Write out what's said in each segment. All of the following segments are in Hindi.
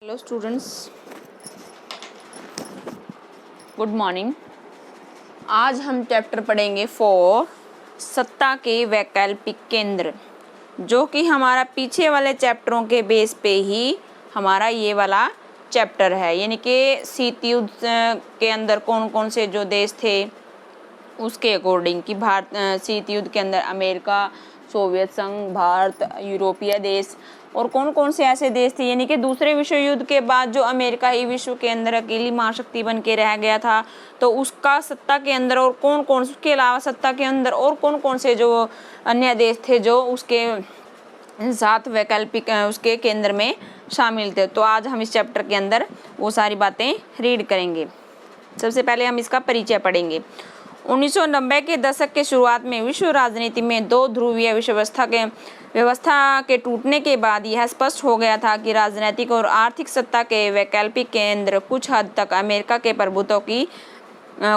Hello students, good morning. आज हम चैप्टर पढ़ेंगे 4 सत्ता के वैकल्पिक केंद्र, जो कि हमारा पीछे वाले चैप्टरों के बेस पे ही हमारा ये वाला चैप्टर है। यानी कि शीत युद्ध के अंदर कौन कौन से जो देश थे उसके अकॉर्डिंग कि शीत युद्ध के अंदर अमेरिका, सोवियत संघ, भारत, यूरोपीय देश और कौन कौन से ऐसे देश थे। यानी कि दूसरे विश्व युद्ध के बाद जो अमेरिका ही विश्व के अंदर अकेली महाशक्ति बन के रह गया था, तो उसका सत्ता के अंदर और कौन कौन, उसके अलावा सत्ता के अंदर और कौन कौन से जो अन्य देश थे जो उसके साथ वैकल्पिक उसके केंद्र में शामिल थे। तो आज हम इस चैप्टर के अंदर वो सारी बातें रीड करेंगे। सबसे पहले हम इसका परिचय पढ़ेंगे। 1990 के दशक के शुरुआत में विश्व राजनीति में दो ध्रुवीय व्यवस्था के टूटने के बाद यह स्पष्ट हो गया था कि राजनीतिक और आर्थिक सत्ता के वैकल्पिक केंद्र कुछ हद तक अमेरिका के प्रभुत्व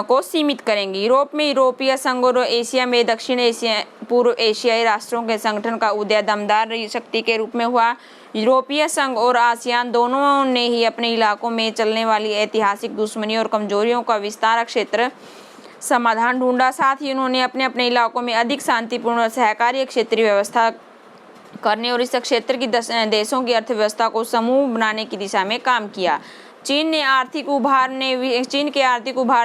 को सीमित करेंगे। यूरोप में यूरोपीय संघ और एशिया में दक्षिण एशिया पूर्व एशियाई राष्ट्रों के संगठन का उदय दमदार शक्ति के रूप में हुआ। यूरोपीय संघ और आसियान दोनों ने ही अपने इलाकों में चलने वाली ऐतिहासिक दुश्मनी और कमजोरियों का विस्तार क्षेत्र समाधान ढूंढा। साथ ही उन्होंने अपने अपने इलाकों में अधिक शांतिपूर्ण और सहकारी क्षेत्रीय व्यवस्था करने और इस क्षेत्र की देशों की अर्थव्यवस्था को समूह बनाने की दिशा में काम किया। चीन के आर्थिक उभार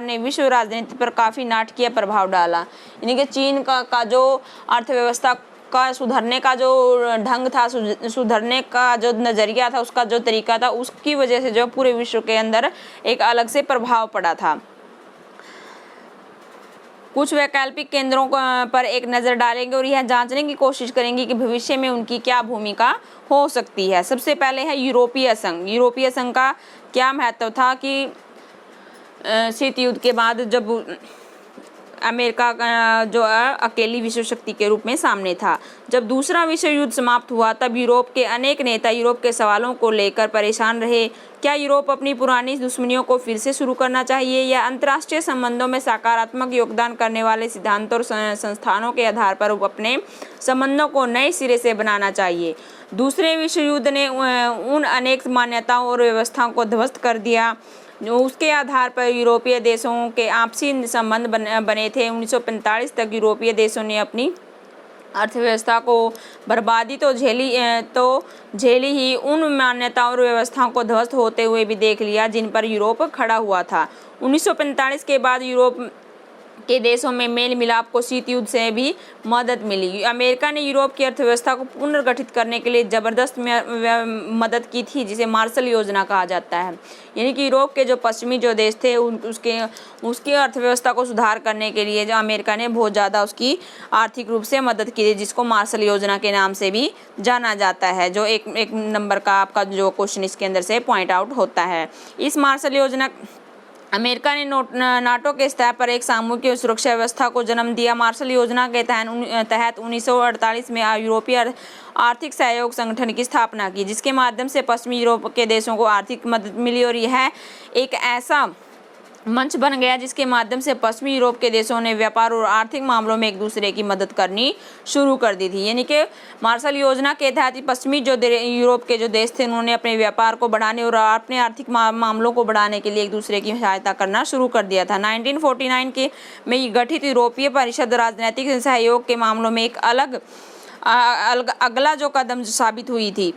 ने विश्व राजनीति पर काफी नाटकीय प्रभाव डाला। यानी कि चीन का जो अर्थव्यवस्था का सुधरने का जो ढंग था, सुधरने का जो नजरिया था, उसका जो तरीका था, उसकी वजह से जो पूरे विश्व के अंदर एक अलग से प्रभाव पड़ा था। कुछ वैकल्पिक केंद्रों पर एक नज़र डालेंगे और यह जांचने की कोशिश करेंगे कि भविष्य में उनकी क्या भूमिका हो सकती है। सबसे पहले है यूरोपीय संघ। यूरोपीय संघ का क्या महत्व था कि शीत युद्ध के बाद जब अमेरिका जो अकेली विश्व शक्ति के रूप में सामने था, जब दूसरा विश्व युद्ध समाप्त हुआ तब यूरोप के अनेक नेता यूरोप के सवालों को लेकर परेशान रहे। क्या यूरोप अपनी पुरानी दुश्मनियों को फिर से शुरू करना चाहिए या अंतर्राष्ट्रीय संबंधों में सकारात्मक योगदान करने वाले सिद्धांतों और संस्थानों के आधार पर अपने संबंधों को नए सिरे से बनाना चाहिए। दूसरे विश्व युद्ध ने उन अनेक मान्यताओं और व्यवस्थाओं को ध्वस्त कर दिया उसके आधार पर यूरोपीय देशों के आपसी संबंध बने थे। 1945 तक यूरोपीय देशों ने अपनी अर्थव्यवस्था को बर्बादी तो झेली ही, उन मान्यताओं और व्यवस्थाओं को ध्वस्त होते हुए भी देख लिया जिन पर यूरोप खड़ा हुआ था। 1945 के बाद यूरोप के देशों में मेल मिलाप को शीत युद्ध से भी मदद मिली। अमेरिका ने यूरोप की अर्थव्यवस्था को पुनर्गठित करने के लिए जबरदस्त मदद की थी, जिसे मार्शल योजना कहा जाता है। यानी कि यूरोप के जो पश्चिमी जो देश थे उसकी अर्थव्यवस्था को सुधार करने के लिए जो अमेरिका ने बहुत ज़्यादा उसकी आर्थिक रूप से मदद की थी, जिसको मार्शल योजना के नाम से भी जाना जाता है, जो एक नंबर का आपका जो क्वेश्चन इसके अंदर से पॉइंट आउट होता है। इस मार्शल योजना अमेरिका ने नाटो के स्तर पर एक सामूहिक सुरक्षा व्यवस्था को जन्म दिया। मार्शल योजना के तहत 1948 में यूरोपीय आर्थिक सहयोग संगठन की स्थापना की, जिसके माध्यम से पश्चिमी यूरोप के देशों को आर्थिक मदद मिली और यह एक ऐसा मंच बन गया जिसके माध्यम से पश्चिमी यूरोप के देशों ने व्यापार और आर्थिक मामलों में एक दूसरे की मदद करनी शुरू कर दी थी। यानी कि मार्शल योजना के तहत पश्चिमी जो यूरोप के जो देश थे उन्होंने अपने व्यापार को बढ़ाने और अपने आर्थिक मामलों को बढ़ाने के लिए एक दूसरे की सहायता करना शुरू कर दिया था। 1949 में गठित यूरोपीय परिषद राजनीतिक सहयोग के मामलों में एक अगला जो कदम साबित हुई थी।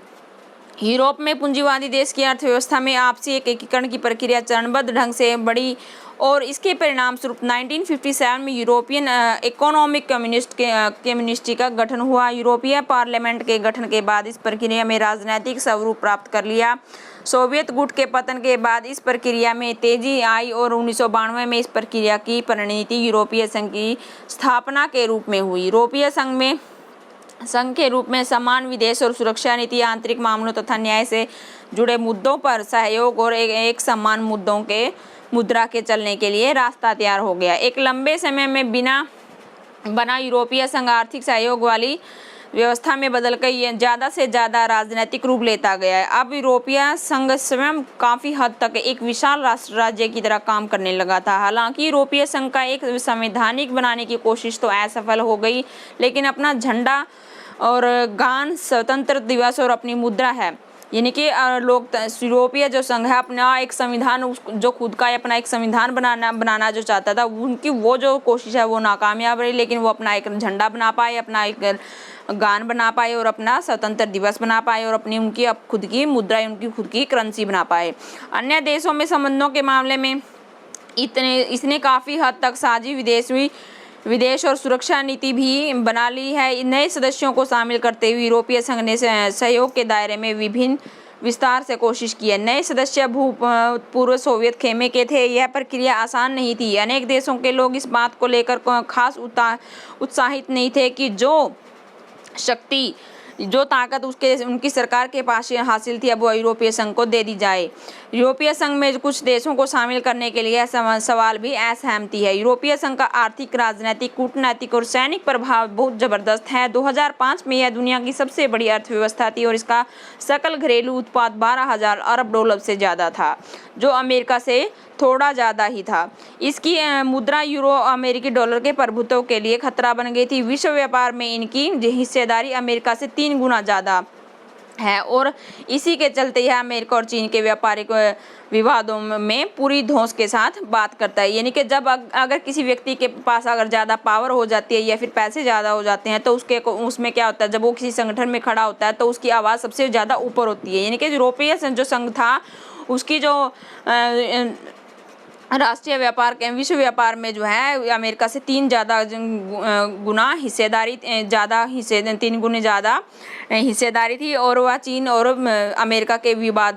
यूरोप में पूंजीवादी देश की अर्थव्यवस्था में आपसी एकीकरण की प्रक्रिया चरणबद्ध ढंग से बढ़ी और इसके परिणाम स्वरूप 1957 में यूरोपियन इकोनॉमिक कम्युनिटी का गठन हुआ। यूरोपीय पार्लियामेंट के गठन के बाद इस प्रक्रिया में राजनीतिक स्वरूप प्राप्त कर लिया। सोवियत गुट के पतन के बाद इस प्रक्रिया में तेजी आई और 1992 में इस प्रक्रिया की परिणति यूरोपीय संघ की स्थापना के रूप में हुई। यूरोपीय संघ के रूप में समान विदेश और सुरक्षा नीति, आंतरिक मामलों तथा न्याय से जुड़े मुद्दों पर सहयोग और एक समान मुद्रा के चलने के लिए रास्ता तैयार हो गया। एक लंबे समय में बना यूरोपीय संघ आर्थिक सहयोग वाली व्यवस्था में बदलकर ज़्यादा से ज़्यादा राजनीतिक रूप लेता गया है। अब यूरोपीय संघ स्वयं काफ़ी हद तक एक विशाल राज्य की तरह काम करने लगा था। हालांकि यूरोपीय संघ का एक संवैधानिक बनाने की कोशिश तो असफल हो गई, लेकिन अपना झंडा और गान, स्वतंत्र दिवस और अपनी मुद्रा है यानी कि यूरोपीय जो संघ है अपना एक संविधान, जो खुद का अपना एक संविधान बनाना जो चाहता था, उनकी वो जो कोशिश है वो नाकामयाब रही, लेकिन वो अपना एक झंडा बना पाए, अपना एक गान बना पाए और अपना स्वतंत्र दिवस बना पाए और अपनी उनकी अब खुद की मुद्रा, उनकी खुद की करेंसी बना पाए। अन्य देशों में संबंधों के मामले में इसने काफ़ी हद तक साझी विदेश और सुरक्षा नीति भी बना ली है। नए सदस्यों को शामिल करते हुए यूरोपीय संघ ने सहयोग के दायरे में विभिन्न विस्तार से कोशिश की है। नए सदस्य पूर्व सोवियत खेमे के थे। यह प्रक्रिया आसान नहीं थी। अनेक देशों के लोग इस बात को लेकर खास उत्साहित नहीं थे कि जो ताकत उनकी सरकार के पास हासिल थी, अब वो यूरोपीय संघ को दे दी जाए। यूरोपीय संघ में कुछ देशों को शामिल करने के लिए सवाल भी असहमति है। यूरोपीय संघ का आर्थिक, राजनीतिक, कूटनीतिक और सैनिक प्रभाव बहुत जबरदस्त है। 2005 में यह दुनिया की सबसे बड़ी अर्थव्यवस्था थी और इसका सकल घरेलू उत्पाद 12,000 अरब डॉलर से ज़्यादा था, जो अमेरिका से थोड़ा ज़्यादा ही था। इसकी मुद्रा यूरो अमेरिकी डॉलर के प्रभुत्व के लिए खतरा बन गई थी। विश्व व्यापार में इनकी हिस्सेदारी अमेरिका से 3 गुना ज़्यादा है और इसी के चलते यह अमेरिका और चीन के व्यापारिक विवादों में पूरी धौंस के साथ बात करता है। यानी कि जब अगर किसी व्यक्ति के पास अगर ज़्यादा पावर हो जाती है या फिर पैसे ज़्यादा हो जाते हैं तो उसमें क्या होता है, जब वो किसी संगठन में खड़ा होता है तो उसकी आवाज़ सबसे ज़्यादा ऊपर होती है। यानी कि यूरोपीय जो संघ था उसकी जो राष्ट्रीय व्यापार के विश्व व्यापार में जो है अमेरिका से 3 गुना हिस्सेदारी, 3 गुने ज़्यादा हिस्सेदारी थी और वह चीन और अमेरिका के विवाद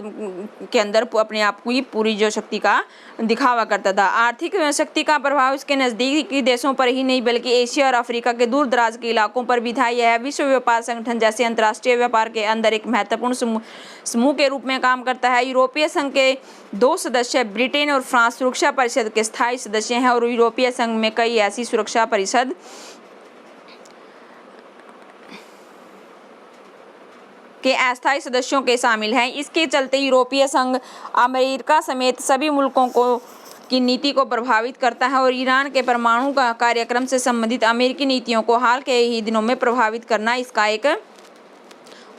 के अंदर अपने आप की पूरी जो शक्ति का दिखावा करता था। आर्थिक शक्ति का प्रभाव इसके नज़दीकी देशों पर ही नहीं बल्कि एशिया और अफ्रीका के दूर दराज के इलाकों पर भी था। यह विश्व व्यापार संगठन जैसे अंतर्राष्ट्रीय व्यापार के अंदर एक महत्वपूर्ण समूह के रूप में काम करता है। यूरोपीय संघ के 2 सदस्य ब्रिटेन और फ्रांस सुरक्षा परिषद के स्थायी सदस्य हैं और यूरोपीय संघ में कई ऐसी सुरक्षा परिषद के अस्थायी सदस्यों के शामिल हैं। इसके चलते यूरोपीय संघ अमेरिका समेत सभी मुल्कों की नीति को प्रभावित करता है और ईरान के परमाणु कार्यक्रम से संबंधित अमेरिकी नीतियों को हाल के ही दिनों में प्रभावित करना इसका एक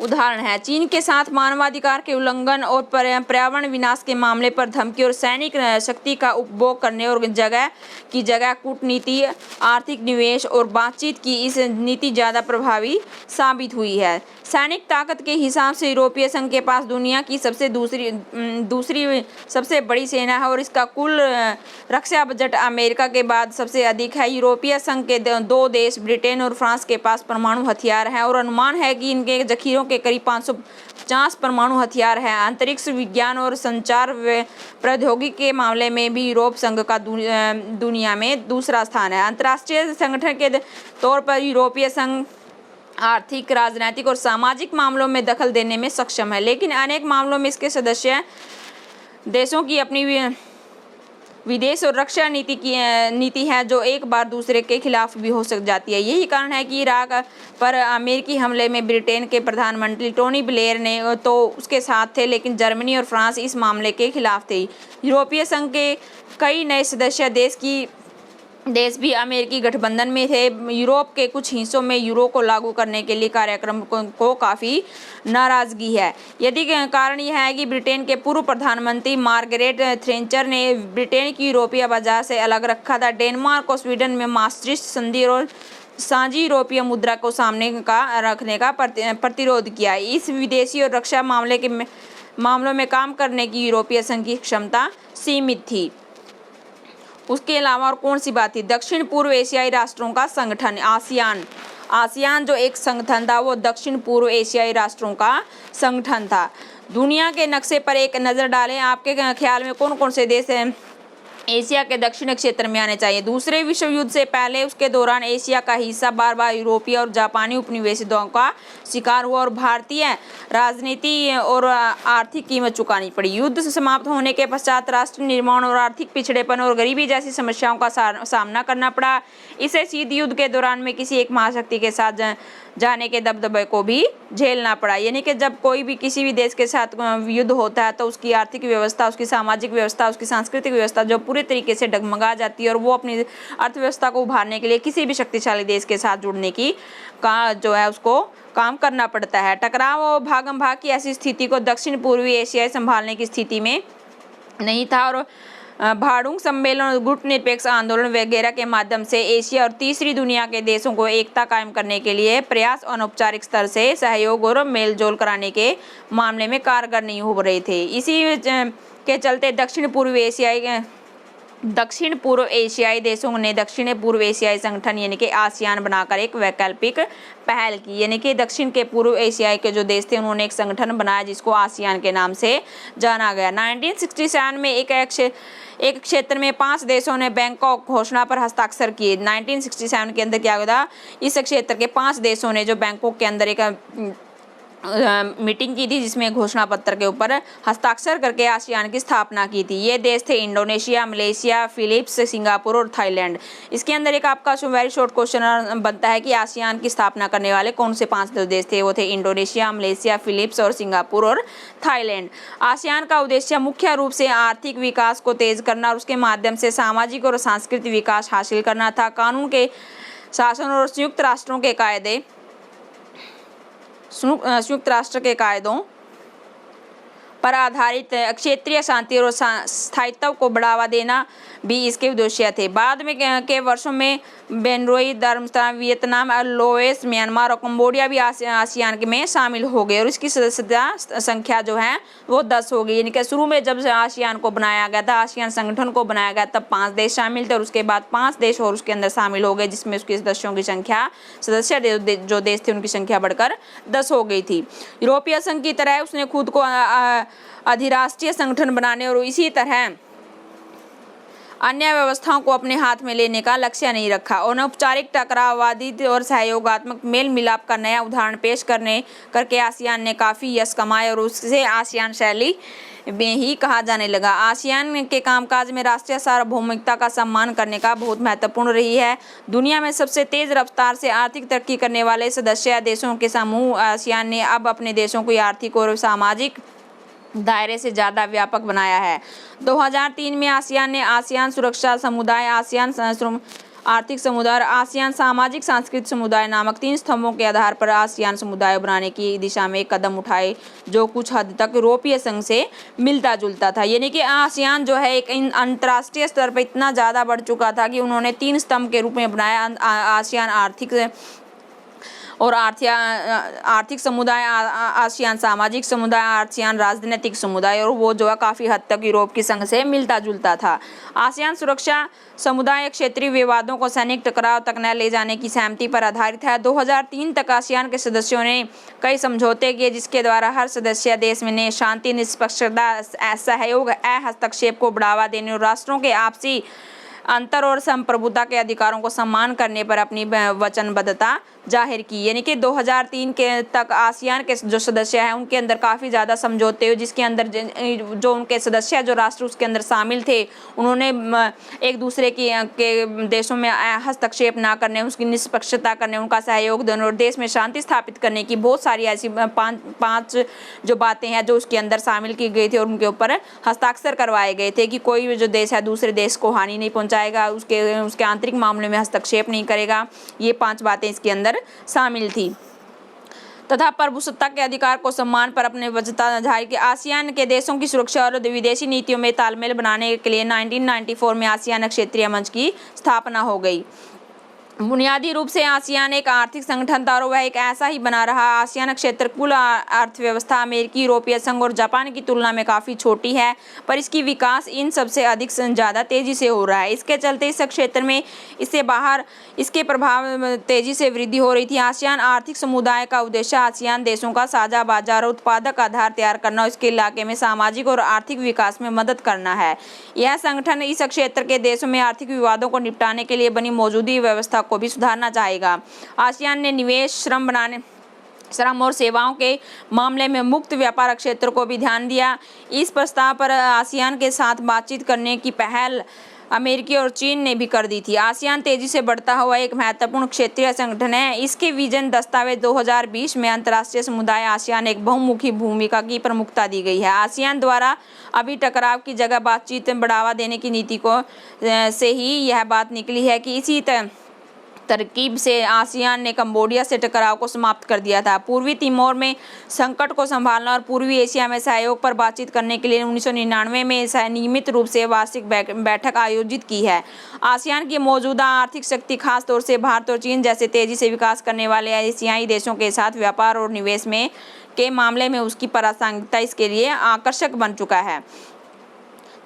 उदाहरण है। चीन के साथ मानवाधिकार के उल्लंघन और पर्यावरण विनाश के मामले पर धमकी और सैनिक शक्ति का उपभोग करने और जगह कूटनीति, आर्थिक निवेश और बातचीत की इस नीति ज़्यादा प्रभावी साबित हुई है। सैनिक ताकत के हिसाब से यूरोपीय संघ के पास दुनिया की दूसरी सबसे बड़ी सेना है और इसका कुल रक्षा बजट अमेरिका के बाद सबसे अधिक है। यूरोपीय संघ के 2 देश ब्रिटेन और फ्रांस के पास परमाणु हथियार हैं और अनुमान है कि इनके जखीरों के करीब 550 परमाणु हथियार हैं। अंतरिक्ष विज्ञान और संचार प्रौद्योगिकी के मामले में भी यूरोप संघ का दुनिया में दूसरा स्थान है। अंतर्राष्ट्रीय संगठन के तौर पर यूरोपीय संघ आर्थिक, राजनीतिक और सामाजिक मामलों में दखल देने में सक्षम है, लेकिन अनेक मामलों में इसके सदस्य देशों की अपनी विदेश और रक्षा नीति है जो एक बार दूसरे के खिलाफ भी हो जाती है। यही कारण है कि इराक पर अमेरिकी हमले में ब्रिटेन के प्रधानमंत्री टोनी ब्लेयर ने तो उसके साथ थे, लेकिन जर्मनी और फ्रांस इस मामले के खिलाफ थे। यूरोपीय संघ के कई नए सदस्य देश भी अमेरिकी गठबंधन में थे। यूरोप के कुछ हिस्सों में यूरो को लागू करने के लिए कार्यक्रम को काफ़ी नाराज़गी है। यदि कारण यह है कि ब्रिटेन के पूर्व प्रधानमंत्री मार्गरेट थैचर ने ब्रिटेन की यूरोपीय बाजार से अलग रखा था। डेनमार्क और स्वीडन में मास्ट्रिक्ट संधि और साझी यूरोपीय मुद्रा को सामने रखने का प्रतिरोध किया। इस विदेशी और रक्षा मामलों में काम करने की यूरोपीय संघ की क्षमता सीमित थी। उसके अलावा और कौन सी बात थी? दक्षिण पूर्व एशियाई राष्ट्रों का संगठन आसियान जो एक संगठन था वो दक्षिण पूर्व एशियाई राष्ट्रों का संगठन था। दुनिया के नक्शे पर एक नज़र डालें, आपके ख्याल में कौन कौन से देश हैं एशिया के दक्षिण क्षेत्र में आने चाहिए? दूसरे विश्व युद्ध से पहले उसके दौरान एशिया का हिस्सा बार बार यूरोपीय और जापानी उपनिवेशों का शिकार हुआ और भारतीय राजनीति और आर्थिक कीमत चुकानी पड़ी। युद्ध समाप्त होने के पश्चात राष्ट्र निर्माण और आर्थिक पिछड़ेपन और गरीबी जैसी समस्याओं का सामना करना पड़ा। इसे शीत युद्ध के दौरान में किसी एक महाशक्ति के साथ जाने के दबदबे को भी झेलना पड़ा। यानी कि जब कोई भी किसी भी देश के साथ युद्ध होता है तो उसकी आर्थिक व्यवस्था, उसकी सामाजिक व्यवस्था, उसकी सांस्कृतिक व्यवस्था जो पूरी पूरे तरीके से डगमगा जाती है और वो अपनी अर्थव्यवस्था को उभारने के लिए किसी भी शक्तिशाली देश के साथ जुड़ने की का जो है उसको काम करना पड़ता है। टकराव और भागम भाग की ऐसी स्थिति को दक्षिण पूर्वी एशिया संभालने की स्थिति में नहीं था और भाड़ूंग सम्मेलन और गुटनिरपेक्ष आंदोलन वगैरह के माध्यम से एशिया और तीसरी दुनिया के देशों को एकता कायम करने के लिए प्रयास अनौपचारिक स्तर से सहयोग और मेलजोल कराने के मामले में कारगर नहीं हो रहे थे। इसी के चलते दक्षिण पूर्व एशियाई देशों ने दक्षिण पूर्व एशियाई संगठन यानी कि आसियान बनाकर एक वैकल्पिक पहल की, यानी कि दक्षिण के पूर्व एशियाई के जो देश थे उन्होंने एक संगठन बनाया जिसको आसियान के नाम से जाना गया। 1967 में एक क्षेत्र में 5 देशों ने बैंकॉक घोषणा पर हस्ताक्षर किए। 1967 के अंदर क्या हुआ था, इस क्षेत्र के 5 देशों ने जो बैंकॉक के अंदर एक मीटिंग की थी जिसमें घोषणा पत्र के ऊपर हस्ताक्षर करके आसियान की स्थापना की थी। ये देश थे इंडोनेशिया, मलेशिया, फिलीपींस, सिंगापुर और थाईलैंड। इसके अंदर एक आपका वेरी शॉर्ट क्वेश्चन बनता है कि आसियान की स्थापना करने वाले कौन से 5 देश थे। वो थे इंडोनेशिया, मलेशिया, फिलीपींस और सिंगापुर और थाईलैंड। आसियान का उद्देश्य मुख्य रूप से आर्थिक विकास को तेज करना और उसके माध्यम से सामाजिक और सांस्कृतिक विकास हासिल करना था। कानून के शासन और संयुक्त राष्ट्र के कायदों पर आधारित क्षेत्रीय शांति और स्थायित्व को बढ़ावा देना भी इसके उद्देश्य थे। बाद में के वर्षों में बेनरोई, धर्मस्थान, वियतनाम, लाओस, म्यांमार और कंबोडिया भी आसियान में शामिल हो गए और इसकी सदस्यता संख्या जो है वो 10 हो गई। यानी कि शुरू में जब आसियान को बनाया गया था, आसियान संगठन को बनाया गया तब 5 देश शामिल थे और उसके बाद 5 देश और उसके अंदर शामिल हो गए जिसमें उसके सदस्यों की संख्या जो देश थे उनकी संख्या बढ़कर 10 हो गई थी। यूरोपीय संघ की तरह उसने खुद को अधिराष्ट्रीय संगठन बनाने और इसी तरह अन्य व्यवस्थाओं को अपने हाथ में लेने का लक्ष्य नहीं रखा। अनौपचारिक, टकराववादी और सहयोगात्मक मेल मिलाप का नया उदाहरण पेश करके आसियान ने काफ़ी यश कमाए और उससे आसियान शैली में ही कहा जाने लगा। आसियान के कामकाज में राष्ट्रीय सार्वभौमिकता का सम्मान करने का बहुत महत्वपूर्ण रही है। दुनिया में सबसे तेज रफ्तार से आर्थिक तरक्की करने वाले सदस्य देशों के समूह आसियान ने अब अपने देशों को आर्थिक और सामाजिक दायरे से ज़्यादा व्यापक बनाया है। 2003 में आसियान ने आसियान सुरक्षा समुदाय, आसियान आर्थिक समुदाय और आसियान सामाजिक सांस्कृतिक समुदाय नामक 3 स्तंभों के आधार पर आसियान समुदाय बनाने की दिशा में एक कदम उठाए जो कुछ हद तक यूरोपीय संघ से मिलता जुलता था। यानी कि आसियान जो है एक अंतर्राष्ट्रीय स्तर पर इतना ज़्यादा बढ़ चुका था कि उन्होंने 3 स्तंभ के रूप में बनाया। आसियान आर्थिक समुदाय, आसियान सामाजिक समुदाय, आसियान राजनीतिक समुदाय और वो जो है काफ़ी हद तक यूरोप के संघ से मिलता जुलता था। आसियान सुरक्षा समुदाय क्षेत्रीय विवादों को सैनिक टकराव तक न ले जाने की सहमति पर आधारित है। 2003 तक आसियान के सदस्यों ने कई समझौते किए जिसके द्वारा हर सदस्य देश में शांति, निष्पक्षता, सहयोग, हस्तक्षेप को बढ़ावा देने और राष्ट्रों के आपसी अंतर और संप्रभुता के अधिकारों को सम्मान करने पर अपनी वचनबद्धता जाहिर की। यानी कि 2003 के तक आसियान के जो सदस्य हैं उनके अंदर काफ़ी ज़्यादा समझौते हुए जिसके अंदर जो उनके सदस्य जो राष्ट्र उसके अंदर शामिल थे उन्होंने एक दूसरे के देशों में हस्तक्षेप ना करने, उसकी निष्पक्षता करने, उनका सहयोग देने और देश में शांति स्थापित करने की बहुत सारी ऐसी पाँच जो बातें हैं जो उसके अंदर शामिल की गई थी और उनके ऊपर हस्ताक्षर करवाए गए थे कि कोई भी जो देश है दूसरे देश को हानि नहीं पहुँचाएगा, उसके आंतरिक मामले में हस्तक्षेप नहीं करेगा। ये 5 बातें इसके अंदर शामिल थी तथा प्रभुसत्ता के अधिकार को सम्मान पर अपने वचनबद्धता जाहिर की। आसियान के देशों की सुरक्षा और विदेशी नीतियों में तालमेल बनाने के लिए 1994 में आसियान क्षेत्रीय मंच की स्थापना हो गई। बुनियादी रूप से आसियान एक आर्थिक संगठन था और वह एक ऐसा ही बना रहा। आसियान क्षेत्र कुल अर्थव्यवस्था अमेरिकी, यूरोपीय संघ और जापान की तुलना में काफ़ी छोटी है पर इसकी विकास इन सबसे अधिक ज़्यादा तेज़ी से हो रहा है। इसके चलते इस क्षेत्र में इससे बाहर इसके प्रभाव तेज़ी से वृद्धि हो रही थी। आसियान आर्थिक समुदाय का उद्देश्य आसियान देशों का साझा बाजार और उत्पादक आधार तैयार करना और इसके इलाके में सामाजिक और आर्थिक विकास में मदद करना है। यह संगठन इस क्षेत्र के देशों में आर्थिक विवादों को निपटाने के लिए बनी मौजूदा व्यवस्था को भी सुधारना चाहेगा। आसियान ने निवेश, श्रम और सेवाओं के मामले में मुक्त व्यापार क्षेत्र को भी ध्यान दिया। इस प्रस्ताव पर आसियान के साथ बातचीत करने की पहल अमेरिकी और चीन ने भी कर दी थी। आसियान तेजी से बढ़ता हुआ एक महत्वपूर्ण क्षेत्रीय संगठन है। इसके विजन दस्तावेज 2020 में अंतर्राष्ट्रीय समुदाय आसियान एक बहुमुखी भूमिका की प्रमुखता दी गई है। आसियान द्वारा अभी टकराव की जगह बातचीत बढ़ावा देने की नीति को से ही यह बात निकली है कि इसी तरकीब से आसियान ने कंबोडिया से टकराव को समाप्त कर दिया था। पूर्वी तिमोर में संकट को संभालना और पूर्वी एशिया में सहयोग पर बातचीत करने के लिए 1999 में नियमित रूप से वार्षिक बैठक आयोजित की है। आसियान की मौजूदा आर्थिक शक्ति खास तौर से भारत और चीन जैसे तेजी से विकास करने वाले एशियाई देशों के साथ व्यापार और निवेश में के मामले में उसकी प्रासंगिकता इसके लिए आकर्षक बन चुका है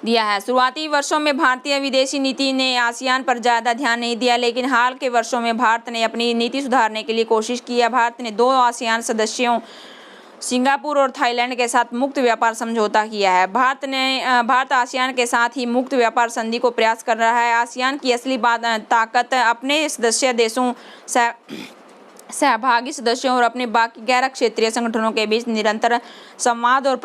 दिया है। शुरुआती वर्षों में भारतीय विदेशी नीति ने आसियान पर ज़्यादा ध्यान नहीं दिया, लेकिन हाल के वर्षों में भारत ने अपनी नीति सुधारने के लिए कोशिश की है। भारत ने 2 आसियान सदस्यों सिंगापुर और थाईलैंड के साथ मुक्त व्यापार समझौता किया है। भारत आसियान के साथ ही मुक्त व्यापार संधि को प्रयास कर रहा है। आसियान की असली ताकत अपने सदस्य देशों सहभागी सदस्यों और अपने बाकी गैर क्षेत्रीय संगठनों के बीच निरंतर संवाद और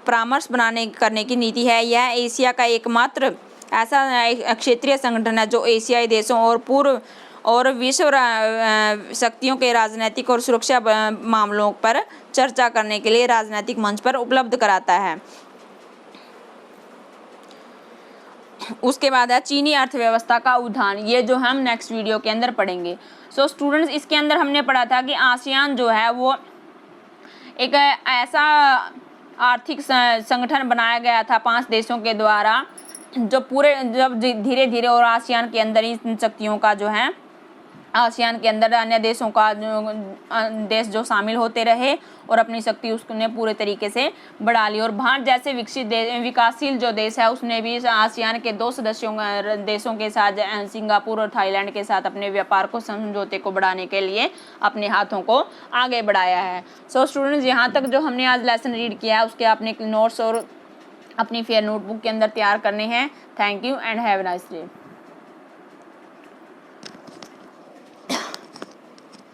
परामर्श करने की नीति है। यह एशिया का एकमात्र ऐसा क्षेत्रीय संगठन है जो एशियाई देशों और पूर्व और विश्व शक्तियों के राजनीतिक और सुरक्षा मामलों पर चर्चा करने के लिए राजनीतिक मंच पर उपलब्ध कराता है। उसके बाद है चीनी अर्थव्यवस्था का उद्यान। ये जो हम नेक्स्ट वीडियो के अंदर पढ़ेंगे। सो स्टूडेंट्स, इसके अंदर हमने पढ़ा था कि आसियान जो है वो एक ऐसा आर्थिक संगठन बनाया गया था 5 देशों के द्वारा, जो जब धीरे धीरे और आसियान के अंदर इन शक्तियों का जो है आसियान के अंदर अन्य देशों का देश जो शामिल होते रहे और अपनी शक्ति उसने पूरे तरीके से बढ़ा ली। और भारत जैसे विकासशील जो देश है उसने भी आसियान के 2 देशों के साथ सिंगापुर और थाईलैंड के साथ अपने व्यापार को समझौते को बढ़ाने के लिए अपने हाथों को आगे बढ़ाया है। सो स्टूडेंट्स, यहाँ तक जो हमने आज लेसन रीड किया है उसके अपने नोट्स और अपनी फेयर नोटबुक के अंदर तैयार करने हैं। Thank you and have a nice day.